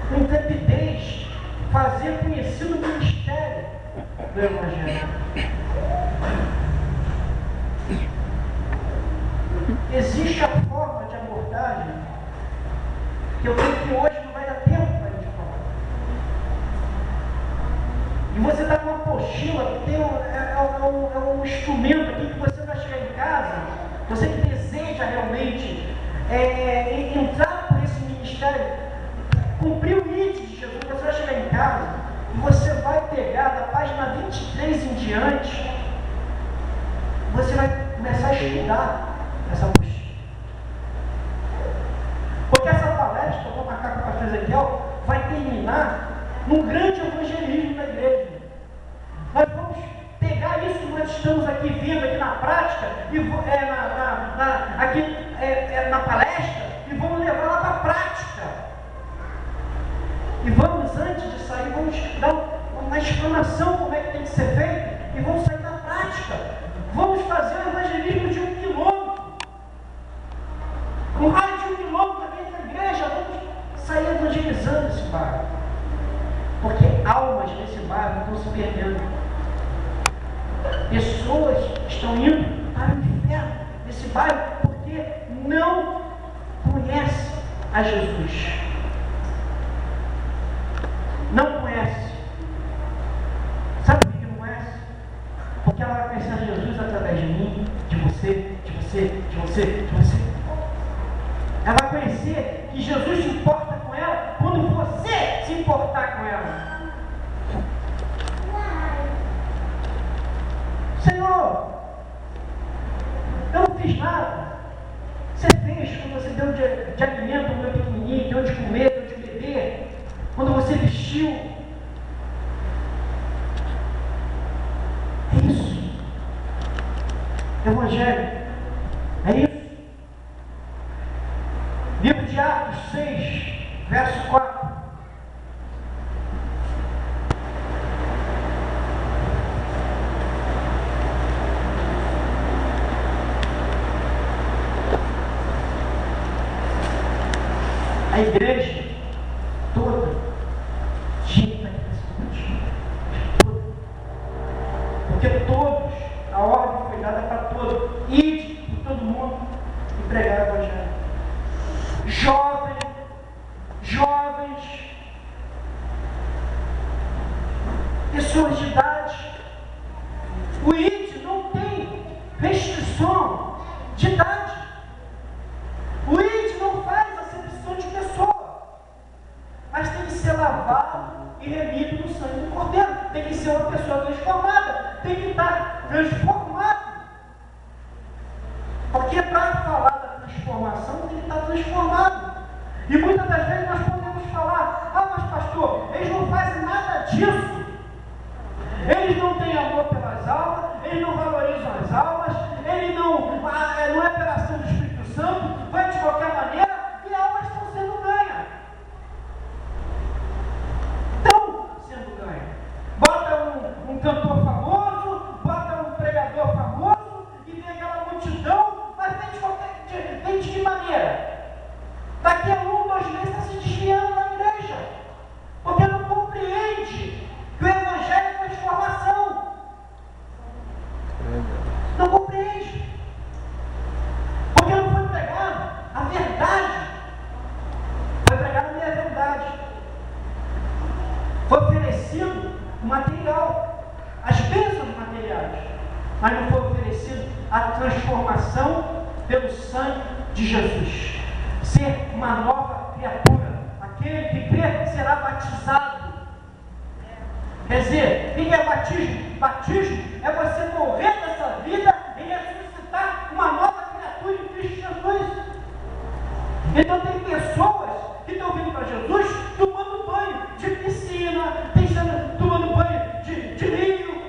com intrepidez, fazer conhecido o ministério do Evangelho. Existe a forma de abordagem que eu creio que hoje não vai dar tempo para a gente falar. E você está com uma apostila que tem um instrumento aqui que você vai chegar em casa, você que deseja realmente entrar por esse ministério, cumprir o ID de Jesus, você vai chegar em casa e você vai pegar da página 23 em diante, você vai começar a estudar essa apostila. Porque essa palestra, eu vou marcar com o pastor Ezequiel, vai terminar num grande evangelismo da igreja. Nós vamos pegar isso que nós estamos aqui vendo aqui na prática, e na palestra, e vamos levar lá para a prática. E vamos, antes de sair, vamos dar uma explanação como é que tem que ser feito, e vamos sair da prática. Vamos fazer o evangelismo de 1 quilômetro. Um raio de 1 quilômetro aqui na igreja, vamos sair evangelizando esse bairro. Porque almas nesse bairro estão se perdendo. Pessoas estão indo para o inferno nesse bairro porque não conhecem a Jesus. Não conhece. Sabe por que não conhece? Porque ela vai conhecer a Jesus através de mim, de você. Ela vai conhecer que Jesus se importa com ela quando você se importar com ela. Senhor, eu não fiz nada. Você fez quando você deu de alimento ao meu pequenininho, deu de comer, deu de beber, quando você vestiu. É isso. Evangelho. É isso. Livro de Atos 6, verso 4. A igreja toda tinha toda. Porque todos, a ordem foi dada para todos. Ide por todo mundo e pregar o Evangelho. Porque para falar da transformação tem que estar transformado. E muitas das vezes nós podemos falar: ah, mas pastor, eles não fazem nada disso. Eles não têm amor pelas almas, eles não valorizam as almas, ele não é pela ação do Espírito Santo, vai de qualquer maneira, e almas estão sendo ganhas. Estão sendo ganhas. Bota um cantor famoso, bota um pregador famoso, e vem aquela multidão, mas vem de que maneira? Daqui a 1, 2 meses está se desviando da igreja, porque não compreende que o Evangelho é transformação. Não compreende. Porque não foi pregado a verdade. Foi pregada a minha verdade. Foi oferecido o material, as bênçãos materiais, mas não foi oferecido a transformação pelo sangue de Jesus. Ser uma nova criatura. Aquele que crê será batizado. Quer dizer, o que é batismo? Batismo é você morrer nessa vida e ressuscitar uma nova criatura em Cristo Jesus. Então tem pessoas que estão vindo para Jesus tomando banho de piscina, tomando banho de rio,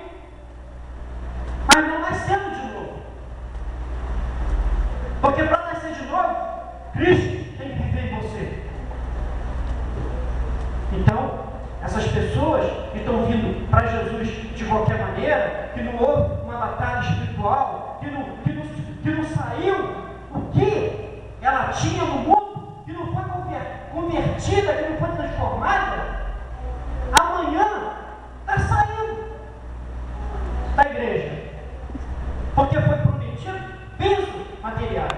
mas não nascendo de novo. Porque para nascer de novo, Cristo tem que viver em você. Então, essas pessoas que estão vindo para Jesus de qualquer maneira, que não houve uma batalha espiritual, que não saiu o que ela tinha no mundo, que não foi convertida, que não foi transformada, amanhã está saindo da igreja. Porque foi prometido bênçãos materiais,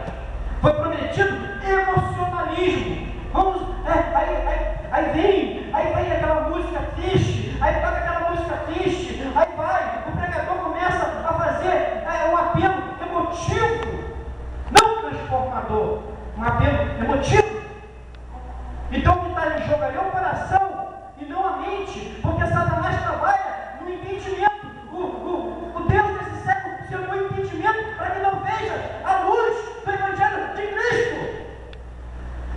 foi prometido emocionalismo. Aí vem aquela música triste, aí toca aquela música triste, aí o pregador começa a fazer um apelo emotivo, não transformador, um apelo emotivo. Então o que está em jogo ali é o coração e não a mente, porque Satanás trabalha no entendimento. O Deus desse século se deu um entendimento para que não veja a luz do Evangelho de Cristo.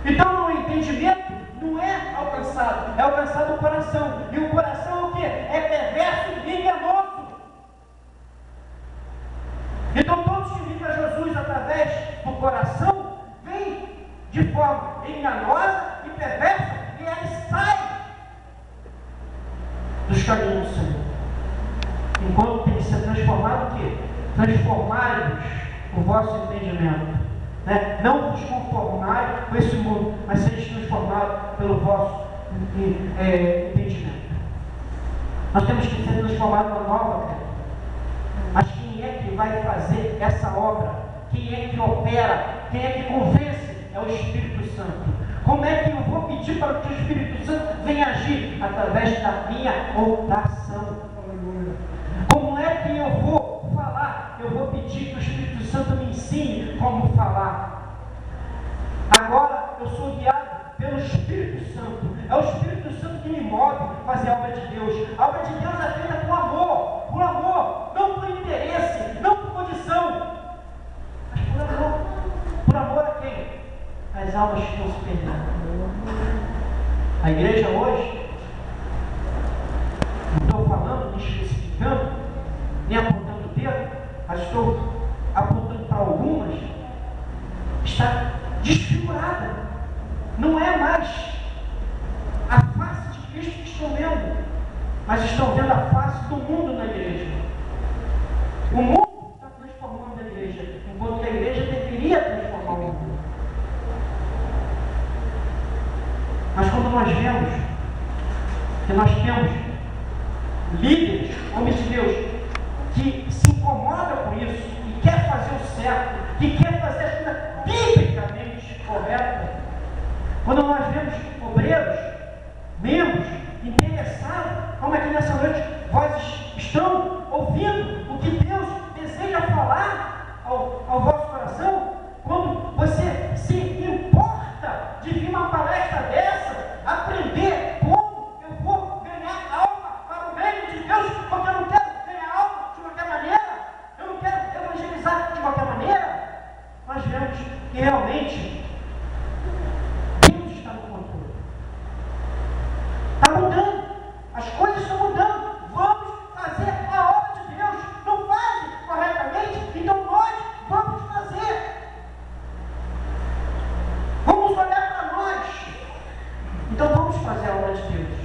Então o entendimento não é alcançado o coração. E o coração é o quê? É perverso e enganoso. Então todos que vêm para Jesus através do coração, vêm de forma enganosa e perversa, e eles saem dos caminhos do Senhor. Enquanto tem que ser transformado o quê? Transformai-vos o vosso entendimento. Não vos conformai com esse mundo, mas seja transformado pelo vosso entendimento. Nós temos que ser transformados numa nova criatura. Mas quem é que vai fazer essa obra? Quem é que opera? Quem é que convence? É o Espírito Santo. Como é que eu vou pedir para que o Espírito Santo venha agir? Através da minha oração. Como é que eu vou falar? Eu vou pedir que o Espírito Santo me ensine como falar. Agora eu sou guiado pelo Espírito Santo. É o Espírito Santo que me move a fazer a obra de Deus. A obra de Deus é feita por amor, não por interesse, não por condição, mas por amor. Por amor a quem? As almas que estão se perdendo. A igreja hoje, não estou falando, nem especificando, nem apontando o dedo, mas estou apontando para algumas, está desfigurada. Não é mais a face de Cristo que estão vendo, mas estão vendo a face do mundo na igreja. O mundo está transformando a igreja, enquanto que a igreja deveria transformar o mundo. Mas quando nós vemos que nós temos líderes, homens de Deus, que se incomodam com isso, que quer fazer o certo, que quer fazer as coisas biblicamente corretas, quando nós vemos obreiros, membros, interessados, como aqui nessa noite, vós estão ouvindo o que Deus deseja falar ao vosso coração, quando você se importa de vir uma palestra dessa, aprender como eu vou ganhar alma para o reino de Deus, porque eu não quero ganhar alma de qualquer maneira, eu não quero evangelizar de qualquer maneira, que realmente Deus está no controle. Está mudando. As coisas estão mudando. Vamos fazer a obra de Deus. Não fazem corretamente, então nós vamos fazer. Vamos olhar para nós. Então vamos fazer a obra de Deus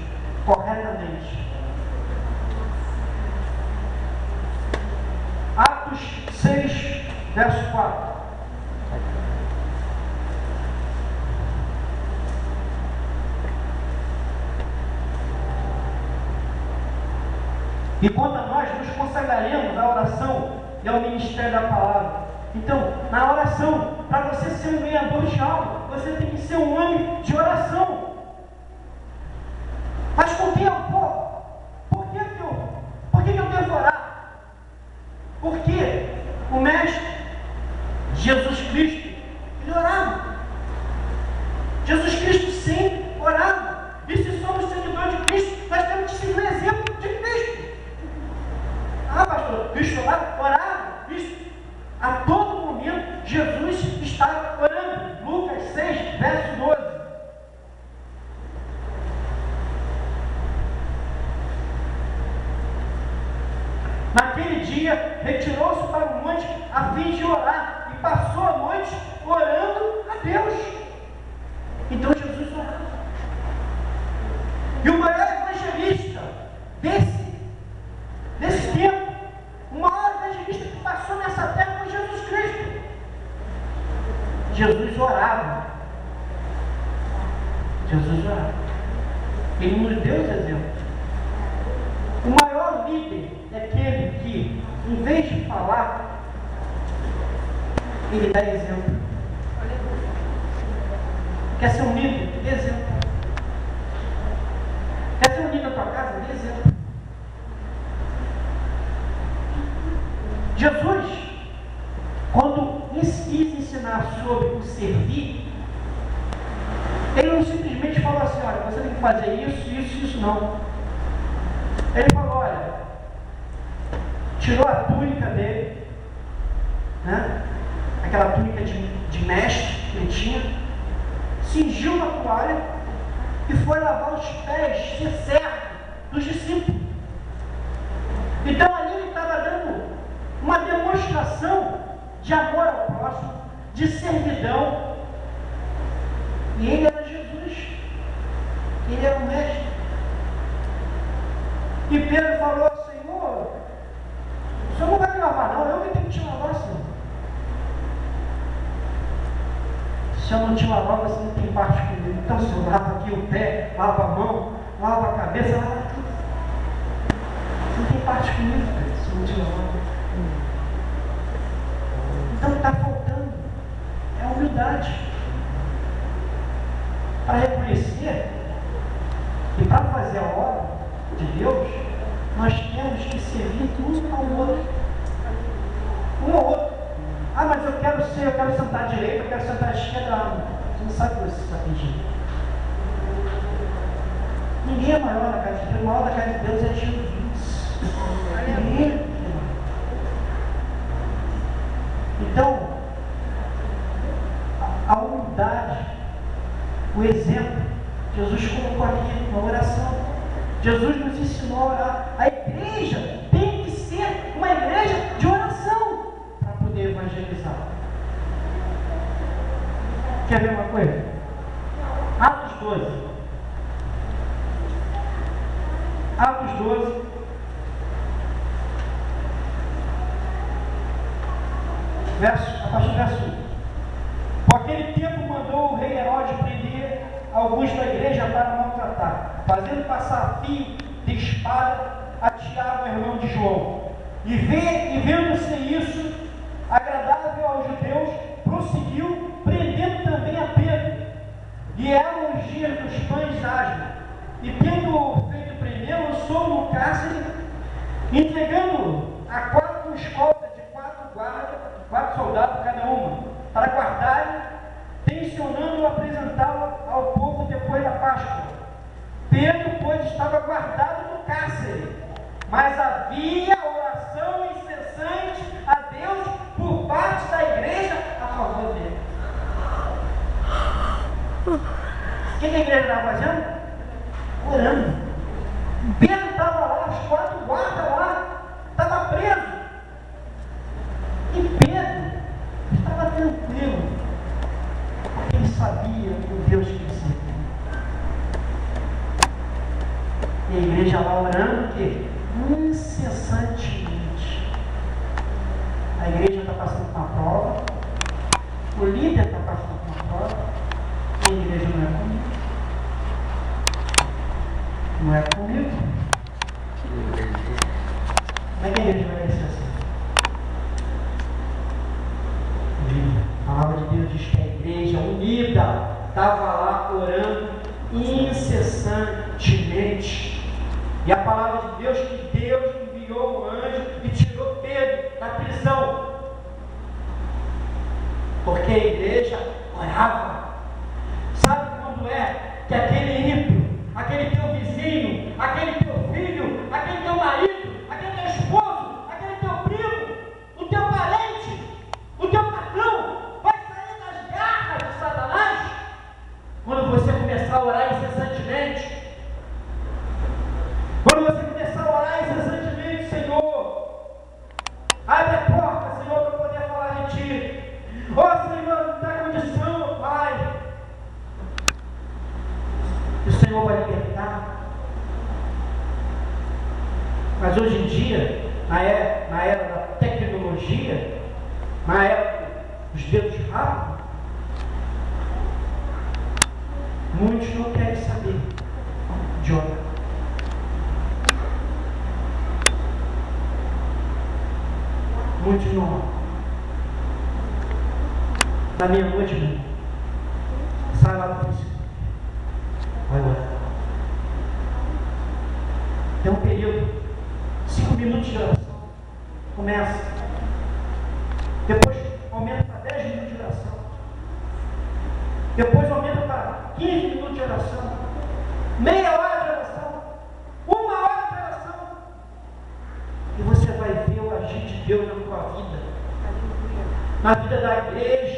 corretamente. Atos 6, verso 4. E quanto a nós, nos consagraremos à oração e ao ministério da palavra. Então, na oração, para você ser um ganhador de algo, você tem que ser um homem de oração. Mas com quem eu vou? Por que eu devo orar? Porque o Mestre, Jesus Cristo, ele orava. Jesus Cristo sempre orava. E se somos seguidores de Cristo, nós temos que seguir o exemplo de Cristo. Ah, pastor, Cristo orava. Isso. A todo momento, Jesus estava orando. Lucas 6, verso 12. Naquele dia, retirou-se para o monte a fim de orar e passou a noite orando a Deus. Então Jesus orava. E o maior evangelista desse tempo, o maior evangelista que passou nessa terra foi Jesus Cristo. Jesus orava. Jesus orava. Ele nos deu esse exemplo. O maior líder é aquele que, em vez de falar, ele dá exemplo. Quer ser um líder? Dê exemplo. Quer ser um líder na tua casa? Dê exemplo. Jesus, quando quis ensinar sobre o servir, ele não simplesmente falou assim: olha, você tem que fazer isso, não. Ele falou: olha, tirou a túnica dele, né? Aquela túnica de mestre que ele tinha, cingiu na toalha e foi lavar os pés, ser servo dos discípulos. Então ali ele estava dando uma demonstração de amor ao próximo, de servidão. E ele era Jesus, ele era o mestre. E Pedro falou: Senhor, o Senhor não vai me lavar não, eu que tenho que te lavar, Senhor. Se eu não te lavar, você não tem parte comigo. Então, Senhor, lava aqui o pé, lava a mão, lava a cabeça, lava tudo. Você não tem parte comigo, Pedro, se eu não te lavar. Então está faltando é a humildade para reconhecer e para fazer a obra de Deus. Nós temos que servir um ao outro. Um ao outro. Ah, mas eu quero sentar à direita, eu quero sentar à esquerda. Você não sabe o que você está pedindo. Ninguém é maior na casa de Deus. O maior da casa de Deus é Jesus. Ninguém é. Então, a humildade, o exemplo, Jesus colocou aqui na oração. Jesus nos ensinou a orar. A igreja tem que ser uma igreja de oração para poder evangelizar. Quer ver uma coisa? Atos 12. Atos 12. A partir do verso 1. Por aquele tempo mandou o rei Herodes prender alguns da igreja para maltratar, fazendo passar fio de espada a Tiago, irmão de João. E vendo-se isso agradável aos judeus, prosseguiu, prendendo também a Pedro. E eram os dias dos pães asmos. E tendo feito prender, lançou no cárcere, entregando-o a 4 escoltas de 4 guardas, 4 soldados cada uma, para guardarem, tensionando apresentá-lo ao povo depois da Páscoa. Pedro, pois, estava guardado no cárcere, mas havia oração incessante a Deus por parte da igreja a favor dele. O que a igreja estava fazendo? Orando. Pedro estava lá, os 4 guardas lá, estava preso. E Pedro estava tranquilo, porque ele sabia o Deus que ele servia. E a igreja lá orando, o quê? Incessantemente. A igreja está passando por uma prova, o líder está passando por uma prova, e a igreja não é comigo. Não é comigo. Como é que a igreja vai ser assim? A palavra de Deus diz que a igreja unida estava lá orando incessantemente. E a palavra de Deus que Deus enviou o anjo e tirou Pedro da prisão. Porque a igreja orava. Sabe quando é que aquele ímpio, aquele teu vizinho, aquele teu filho, aquele teu marido, aquele teu esposo, aquele teu primo, o teu parente, o teu patrão, vai sair das garras de Satanás? Quando você começar a orar incessantemente. Quando você começar a orar incessantemente, Senhor, abre a porta, Senhor, para eu poder falar de Ti. Ó Senhor, não dá condição, Pai. E o Senhor vai libertar. Mas hoje em dia, na era da tecnologia, na era dos dedos rápidos, muitos não querem saber de orar. Muitos não oram. Na meia-noite, sai lá do princípio. Vai orar. Tem um período, 5 minutos de oração. Começa. Depois aumenta para 10 minutos de oração. Depois aumenta para 15 minutos de oração. Meia hora de oração. 1 hora de oração. E você vai ver o agir de Deus na tua vida. Na vida da igreja.